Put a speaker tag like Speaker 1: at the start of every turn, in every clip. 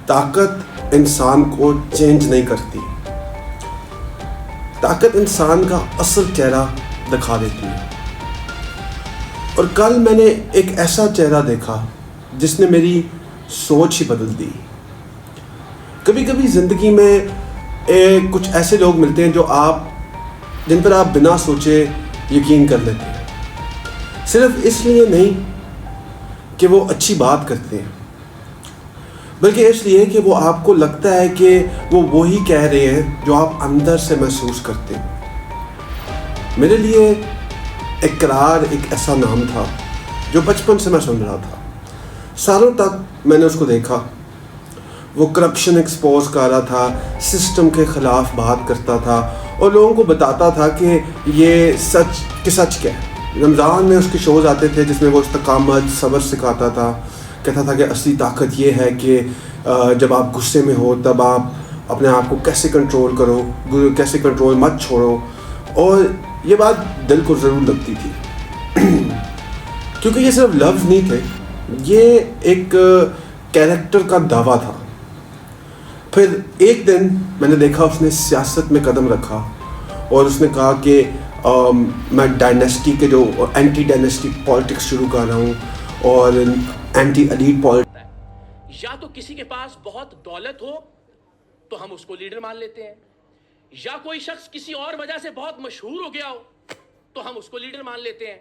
Speaker 1: طاقت انسان کو چینج نہیں کرتی، طاقت انسان کا اصل چہرہ دکھا دیتی ہے۔ اور کل میں نے ایک ایسا چہرہ دیکھا جس نے میری سوچ ہی بدل دی۔ کبھی کبھی زندگی میں کچھ ایسے لوگ ملتے ہیں جن پر آپ بنا سوچے یقین کر لیتے ہیں، صرف اس لیے نہیں کہ وہ اچھی بات کرتے ہیں، بلکہ اس لیے کہ وہ آپ کو لگتا ہے کہ وہ وہی کہہ رہے ہیں جو آپ اندر سے محسوس کرتے ہیں۔ میرے لیے اقرار ایک ایسا نام تھا جو بچپن سے میں سن رہا تھا، سالوں تک میں نے اس کو دیکھا۔ وہ کرپشن ایکسپوز کر رہا تھا، سسٹم کے خلاف بات کرتا تھا اور لوگوں کو بتاتا تھا کہ یہ سچ کیا ہے۔ رمضان میں اس کے شوز آتے تھے جس میں وہ استقامت، صبر سکھاتا تھا، کہتا تھا کہ اصلی طاقت یہ ہے کہ جب آپ غصے میں ہو تب آپ اپنے آپ کو کیسے کنٹرول کرو، کیسے کنٹرول مت چھوڑو۔ اور یہ بات دل کو ضرور لگتی تھی کیونکہ یہ صرف لفظ نہیں تھے، یہ ایک کیریکٹر کا دعویٰ تھا۔ پھر ایک دن میں نے دیکھا اس نے سیاست میں قدم رکھا اور اس نے کہا کہ میں ڈائنیسٹی کے جو اینٹی ڈائنیسٹی پالیٹکس شروع کر رہا ہوں اور اینٹی ایلیٹ پالیٹکس۔
Speaker 2: یا تو کسی کے پاس بہت دولت ہو تو ہم اس کو لیڈر مان لیتے ہیں، یا کوئی شخص کسی اور وجہ سے بہت مشہور ہو گیا ہو تو ہم اس کو لیڈر مان لیتے ہیں،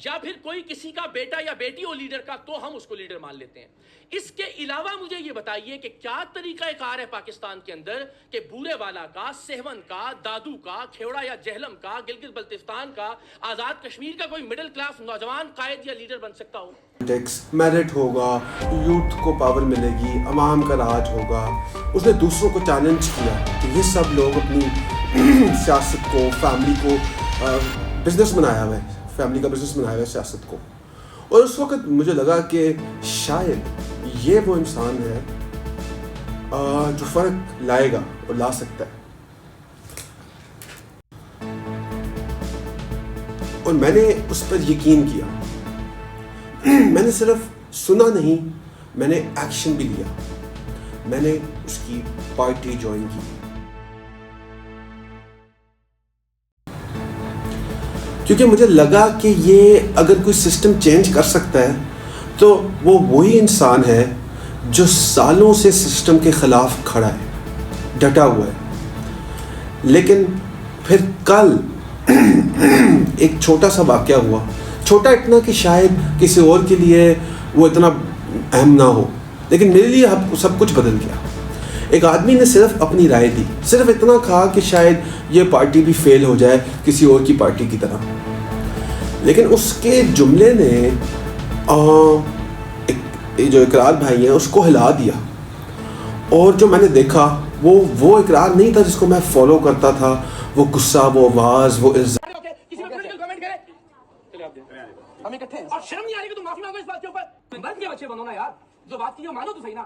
Speaker 2: یا پھر کوئی کسی کا بیٹا یا بیٹی ہو لیڈر کا تو ہم اس کو لیڈر مان لیتے ہیں۔ اس کے علاوہ مجھے یہ بتائیے کہ کیا طریقہ کار ہے پاکستان کے اندر کہ بورے والا کا، سہون کا، دادو کا، کھیوڑا یا جہلم کا، گلگت بلتستان کا، آزاد کشمیر کا کوئی مڈل کلاس نوجوان قائد یا لیڈر بن سکتا ہو؟
Speaker 1: میرٹ ہوگا، یوتھ کو پاور ملے گی، عوام کا راج ہوگا۔ اس نے دوسروں کو چیلنج کیا کہ یہ سب لوگ اپنی سیاست کو، فیملی کو بزنس بنایا ہوا ہے، فیملی کا بزنس بنایا ہوا ہے سیاست کو۔ اور اس وقت مجھے لگا کہ شاید یہ وہ انسان ہے جو فرق لائے گا اور لا سکتا ہے۔ اور میں نے اس پر یقین کیا، میں نے صرف سنا نہیں، میں نے ایکشن بھی لیا، میں نے اس کی پارٹی جوائن کی، کیونکہ مجھے لگا کہ یہ اگر کوئی سسٹم چینج کر سکتا ہے تو وہ وہی انسان ہے جو سالوں سے سسٹم کے خلاف کھڑا ہے، ڈٹا ہوا ہے۔ لیکن پھر کل ایک چھوٹا سا واقعہ ہوا، چھوٹا اتنا کہ شاید کسی اور کے لیے وہ اتنا اہم نہ ہو، لیکن میرے لیے سب کچھ بدل گیا۔ ایک آدمی نے صرف اپنی رائے دی، صرف اتنا کہا کہ شاید یہ پارٹی بھی فیل ہو جائے کسی اور کی پارٹی کی طرح، لیکن اس کے جملے نے جو اقرار بھائی ہیں اس کو ہلا دیا۔ اور جو میں نے دیکھا وہ اقرار نہیں تھا جس کو میں فالو کرتا تھا، وہ غصہ، وہ آواز، وہ عزت۔
Speaker 2: ہمیں اکٹھے ہیں اور شرم نہیں آ رہی کہ تم معافی مانگو اس بات کے اوپر؟ مرد کے بچے بنو نا یار، جو بات کی ہو مانو تو صحیح نا۔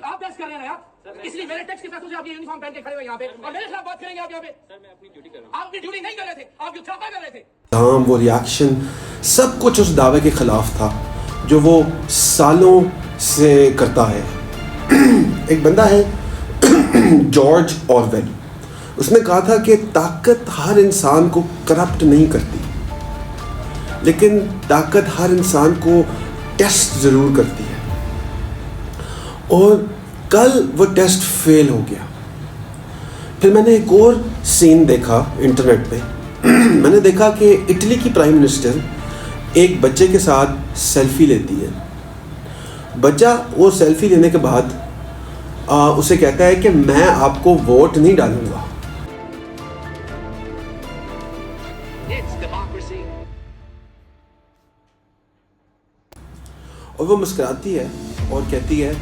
Speaker 2: آپ بحث کر رہے ہیں نا یار، اس لیے میرے ٹیکس کے پیسوں سے آپ یہ یونیفارم پہن کے کھڑے ہوئے یہاں پہ اور میرے خلاف بات کریں گے آپ یہاں پہ؟ سر میں اپنی ڈیوٹی کر رہا ہوں۔ آپ اپنی ڈیوٹی نہیں کر رہے تھے، آپ جو چاہتا کر رہے تھے۔
Speaker 1: وہ ریاکشن سب کچھ اس دعوے کے خلاف تھا جو وہ سالوں سے کرتا ہے۔ ایک بندہ ہے جارج آرویل، اس نے کہا تھا کہ طاقت ہر انسان کو کرپٹ نہیں کرتی، لیکن طاقت ہر انسان کو ٹیسٹ ضرور کرتی ہے۔ اور کل وہ ٹیسٹ فیل ہو گیا۔ پھر میں نے ایک اور سین دیکھا انٹرنیٹ پہ، میں نے دیکھا کہ اٹلی کی پرائم منسٹر ایک بچے کے ساتھ سیلفی لیتی ہے۔ بچہ وہ سیلفی لینے کے بعد اسے کہتا ہے کہ میں آپ کو ووٹ نہیں ڈالوں گا۔ اور وہ مسکراتی ہے اور کہتی ہے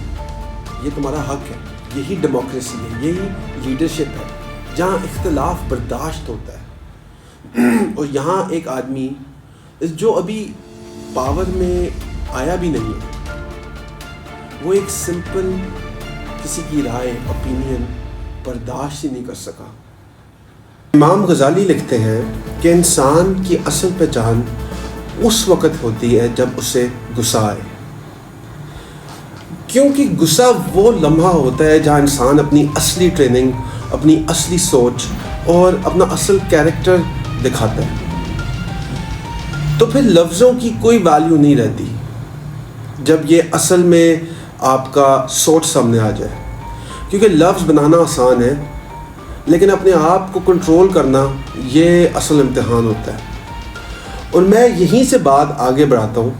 Speaker 1: یہ تمہارا حق ہے، یہی ڈیموکریسی ہے، یہی لیڈرشپ ہے جہاں اختلاف برداشت ہوتا ہے۔ اور یہاں ایک آدمی جو ابھی پاور میں آیا بھی نہیں ہے، وہ ایک سمپل کسی کی رائے، اوپینین برداشت ہی نہیں کر سکا۔ امام غزالی لکھتے ہیں کہ انسان کی اصل پہچان اس وقت ہوتی ہے جب اسے غصہ آئے، کیونکہ غصہ وہ لمحہ ہوتا ہے جہاں انسان اپنی اصلی ٹریننگ، اپنی اصلی سوچ اور اپنا اصل کیریکٹر دکھاتا ہے. تو پھر لفظوں کی کوئی ویلیو نہیں رہتی جب یہ اصل میں آپ کا سوچ سامنے آ جائے. کیونکہ لفظ بنانا آسان ہے، لیکن اپنے آپ کو کنٹرول کرنا یہ اصل امتحان ہوتا ہے. اور میں یہیں سے بات آگے بڑھاتا ہوں،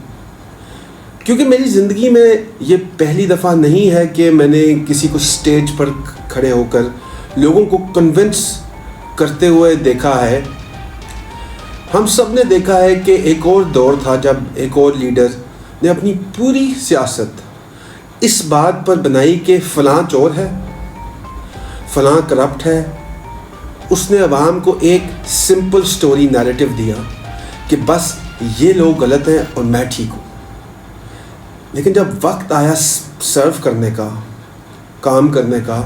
Speaker 1: کیونکہ میری زندگی میں یہ پہلی دفعہ نہیں ہے کہ میں نے کسی کو سٹیج پر کھڑے ہو کر لوگوں کو کنونس کرتے ہوئے دیکھا ہے. ہم سب نے دیکھا ہے کہ ایک اور دور تھا جب ایک اور لیڈر نے اپنی پوری سیاست اس بات پر بنائی کہ فلاں چور ہے، فلاں کرپٹ ہے. اس نے عوام کو ایک سمپل سٹوری نیریٹو دیا کہ بس یہ لوگ غلط ہیں اور میں ٹھیک ہوں. لیکن جب وقت آیا سرو کرنے کا، کام کرنے کا،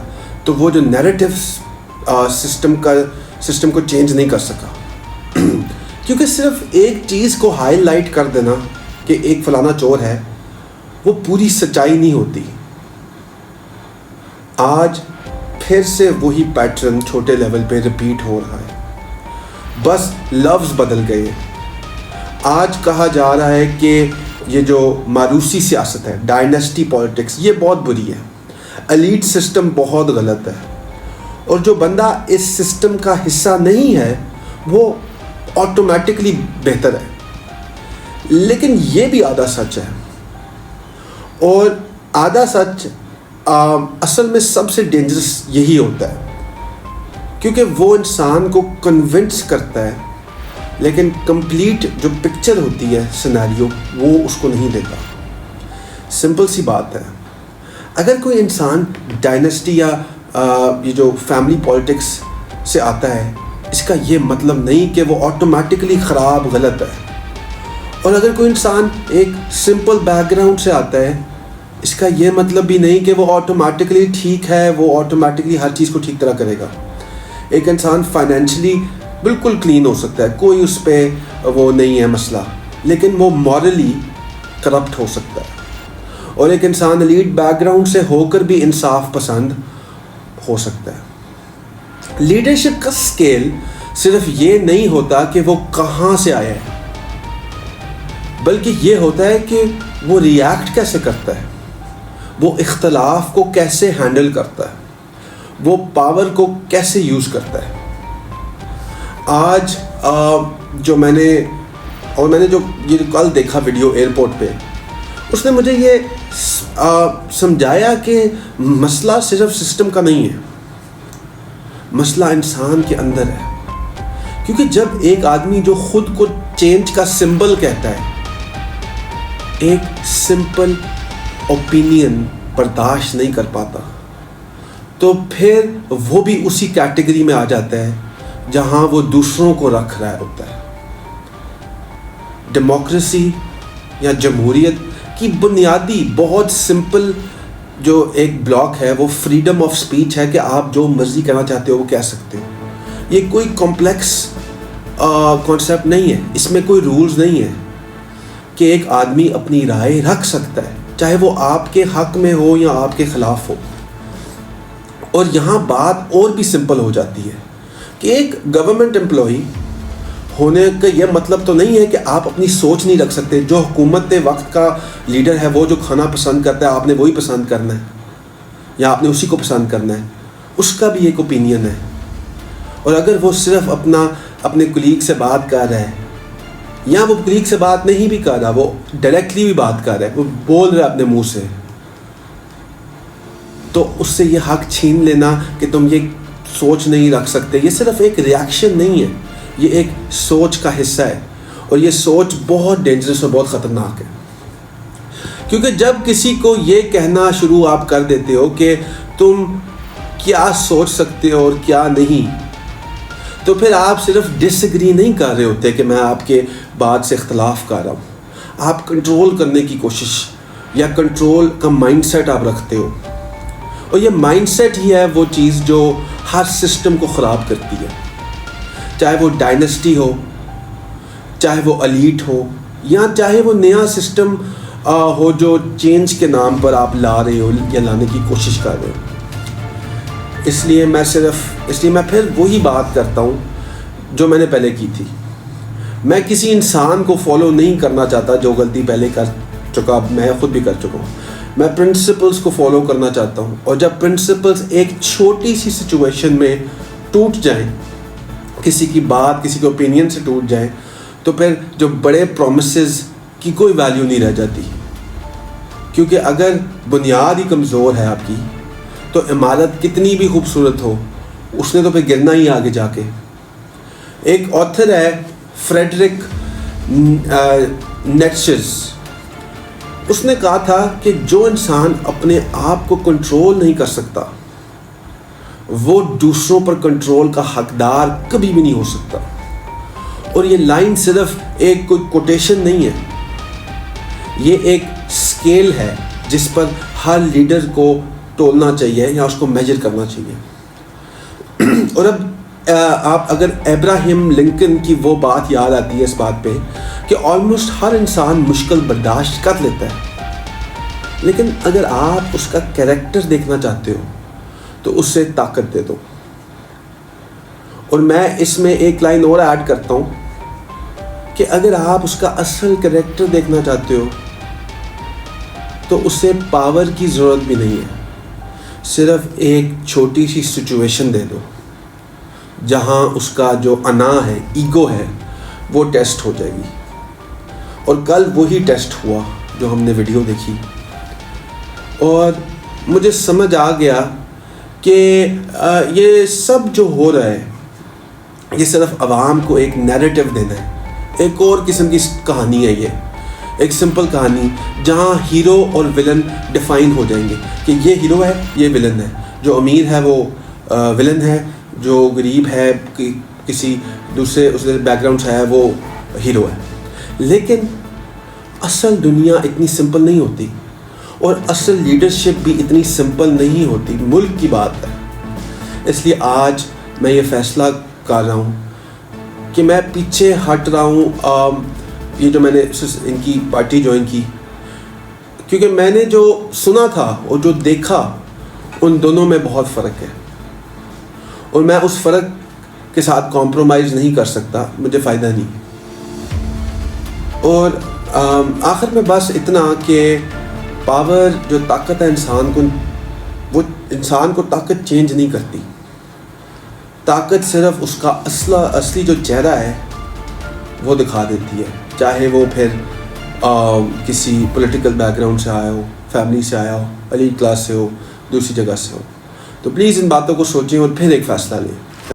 Speaker 1: تو وہ جو نیریٹو سسٹم کو چینج نہیں کر سکا. کیونکہ صرف ایک چیز کو ہائی لائٹ کر دینا کہ ایک فلانا چور ہے، وہ پوری سچائی نہیں ہوتی. آج پھر سے وہی پیٹرن چھوٹے لیول پہ ریپیٹ ہو رہا ہے، بس لفظ بدل گئے. آج کہا جا رہا ہے کہ یہ جو ماروسی سیاست ہے، ڈائنیسٹی پالیٹکس، یہ بہت بری ہے. ایلیٹ سسٹم بہت غلط ہے، اور جو بندہ اس سسٹم کا حصہ نہیں ہے وہ آٹومیٹکلی بہتر ہے. لیکن یہ بھی آدھا سچ ہے، اور آدھا سچ اصل میں سب سے ڈینجرس یہی ہوتا ہے، کیونکہ وہ انسان کو کنونس کرتا ہے لیکن کمپلیٹ جو پکچر ہوتی ہے سیناریو وہ اس کو نہیں دیتا. سمپل سی بات ہے، اگر کوئی انسان ڈائنیسٹی یا یہ جو فیملی پالیٹکس سے آتا ہے، اس کا یہ مطلب نہیں کہ وہ آٹومیٹکلی خراب غلط ہے. اور اگر کوئی انسان ایک سمپل بیک گراؤنڈ سے آتا ہے، اس کا یہ مطلب بھی نہیں کہ وہ آٹومیٹکلی ٹھیک ہے، وہ آٹومیٹکلی ہر چیز کو ٹھیک طرح کرے گا. ایک انسان فائنینشلی بالکل کلین ہو سکتا ہے، کوئی اس پہ وہ نہیں ہے مسئلہ، لیکن وہ مورلی کرپٹ ہو سکتا ہے. اور ایک انسان ایلیٹ بیک گراؤنڈ سے ہو کر بھی انصاف پسند ہو سکتا ہے. لیڈرشپ کا سکیل صرف یہ نہیں ہوتا کہ وہ کہاں سے آیا ہے، بلکہ یہ ہوتا ہے کہ وہ ریئیکٹ کیسے کرتا ہے، وہ اختلاف کو کیسے ہینڈل کرتا ہے، وہ پاور کو کیسے یوز کرتا ہے. آج جو میں نے جو یہ کل دیکھا ویڈیو ایئرپورٹ پہ، اس نے مجھے یہ سمجھایا کہ مسئلہ صرف سسٹم کا نہیں ہے، مسئلہ انسان کے اندر ہے. کیونکہ جب ایک آدمی جو خود کو چینج کا سمبل کہتا ہے، ایک سمپل اوپینین برداشت نہیں کر پاتا، تو پھر وہ بھی اسی کیٹیگری میں آ جاتا ہے جہاں وہ دوسروں کو رکھ رہا ہوتا ہے. ڈیموکریسی یا جمہوریت کی بنیادی بہت سمپل جو ایک بلاک ہے وہ فریڈم آف سپیچ ہے کہ آپ جو مرضی کہنا چاہتے ہو وہ کہہ سکتے ہو. یہ کوئی کمپلیکس کانسیپٹ نہیں ہے، اس میں کوئی رولز نہیں ہے کہ ایک آدمی اپنی رائے رکھ سکتا ہے، چاہے وہ آپ کے حق میں ہو یا آپ کے خلاف ہو. اور یہاں بات اور بھی سمپل ہو جاتی ہے کہ ایک گورنمنٹ امپلائی ہونے کا یہ مطلب تو نہیں ہے کہ آپ اپنی سوچ نہیں رکھ سکتے. جو حکومت وقت کا لیڈر ہے، وہ جو کھانا پسند کرتا ہے، آپ نے وہی پسند کرنا ہے یا آپ نے اسی کو پسند کرنا ہے، اس کا بھی ایک اوپینین ہے. اور اگر وہ صرف اپنے کلیگ سے بات کر رہا ہے، یا وہ کلیگ سے بات نہیں بھی کر رہا، وہ ڈائریکٹلی بھی بات کر رہا ہے، وہ بول رہا ہے اپنے منہ سے، تو اس سے یہ حق چھین لینا کہ تم یہ سوچ نہیں رکھ سکتے، یہ صرف ایک ریاکشن نہیں ہے، یہ ایک سوچ کا حصہ ہے. اور یہ سوچ بہت ڈینجرس اور بہت خطرناک ہے. کیونکہ جب کسی کو یہ کہنا شروع آپ کر دیتے ہو کہ تم کیا سوچ سکتے ہو اور کیا نہیں، تو پھر آپ صرف ڈس ایگری نہیں کر رہے ہوتے کہ میں آپ کے بات سے اختلاف کر رہا ہوں، آپ کنٹرول کرنے کی کوشش یا کنٹرول کا مائنڈ سیٹ آپ رکھتے ہو. اور یہ مائنڈ سیٹ ہی ہے وہ چیز جو ہر سسٹم کو خراب کرتی ہے، چاہے وہ ڈائنیسٹی ہو، چاہے وہ ایلیٹ ہو، یا چاہے وہ نیا سسٹم ہو جو چینج کے نام پر آپ لا رہے ہو یا لانے کی کوشش کر رہے ہو. اس لیے میں پھر وہی بات کرتا ہوں جو میں نے پہلے کی تھی. میں کسی انسان کو فالو نہیں کرنا چاہتا جو غلطی پہلے کر چکا, میں خود بھی کر چکا ہوں. میں پرنسپلز کو فالو کرنا چاہتا ہوں, اور جب پرنسپلز ایک چھوٹی سی سچویشن میں ٹوٹ جائیں, کسی کی بات, کسی کے اوپینین سے ٹوٹ جائیں, تو پھر جو بڑے پرومسز کی کوئی ویلیو نہیں رہ جاتی. کیونکہ اگر بنیاد ہی کمزور ہے آپ کی تو عمارت کتنی بھی خوبصورت ہو اس نے تو پھر گرنا ہی آگے جا کے. ایک آتھر ہے فریڈرک نیٹشز, اس نے کہا تھا کہ جو انسان اپنے آپ کو کنٹرول نہیں کر سکتا وہ دوسروں پر کنٹرول کا حقدار کبھی بھی نہیں ہو سکتا. اور یہ لائن صرف ایک کوئی کوٹیشن نہیں ہے, یہ ایک اسکیل ہے جس پر ہر لیڈر کو تولنا چاہیے یا اس کو میجر کرنا چاہیے. اور اب آپ اگر ابراہیم لنکن کی وہ بات یاد آتی ہے اس بات پہ کہ آلموسٹ ہر انسان مشکل برداشت کر لیتا ہے, لیکن اگر آپ اس کا کیریکٹر دیکھنا چاہتے ہو تو اس سے طاقت دے دو. اور میں اس میں ایک لائن اور ایڈ کرتا ہوں کہ اگر آپ اس کا اصل کریکٹر دیکھنا چاہتے ہو تو اس سے پاور کی ضرورت بھی نہیں ہے, صرف ایک چھوٹی سی سچویشن دے دو جہاں اس کا جو انا ہے, ایگو ہے, وہ ٹیسٹ ہو جائے گی. اور کل وہی ٹیسٹ ہوا جو ہم نے ویڈیو دیکھی, اور مجھے سمجھ آ گیا کہ یہ سب جو ہو رہا ہے یہ صرف عوام کو ایک نیریٹو دینا ہے, ایک اور قسم کی کہانی ہے. یہ ایک سمپل کہانی جہاں ہیرو اور ولن ڈیفائن ہو جائیں گے کہ یہ ہیرو ہے, یہ ولن ہے, جو امیر ہے وہ ولن ہے, جو غریب ہے کسی دوسرے اس بیک گراؤنڈ سے ہے وہ ہیرو ہے. لیکن اصل دنیا اتنی سمپل نہیں ہوتی, اور اصل لیڈرشپ بھی اتنی سمپل نہیں ہوتی. ملک کی بات ہے. اس لیے آج میں یہ فیصلہ کر رہا ہوں کہ میں پیچھے ہٹ رہا ہوں یہ جو میں نے ان کی پارٹی جوائن کی, کیونکہ میں نے جو سنا تھا اور جو دیکھا ان دونوں میں بہت فرق ہے, اور میں اس فرق کے ساتھ کمپرومائز نہیں کر سکتا, مجھے فائدہ نہیں. اور آخر میں بس اتنا کہ پاور جو طاقت ہے انسان کو, وہ انسان کو طاقت چینج نہیں کرتی. طاقت صرف اس کا اصلی جو چہرہ ہے وہ دکھا دیتی ہے, چاہے وہ پھر کسی پولیٹیکل بیک گراؤنڈ سے آیا ہو, فیملی سے آیا ہو, ایلیٹ کلاس سے ہو, دوسری جگہ سے ہو. تو پلیز ان باتوں کو سوچیں اور پھر ایک فیصلہ لیں.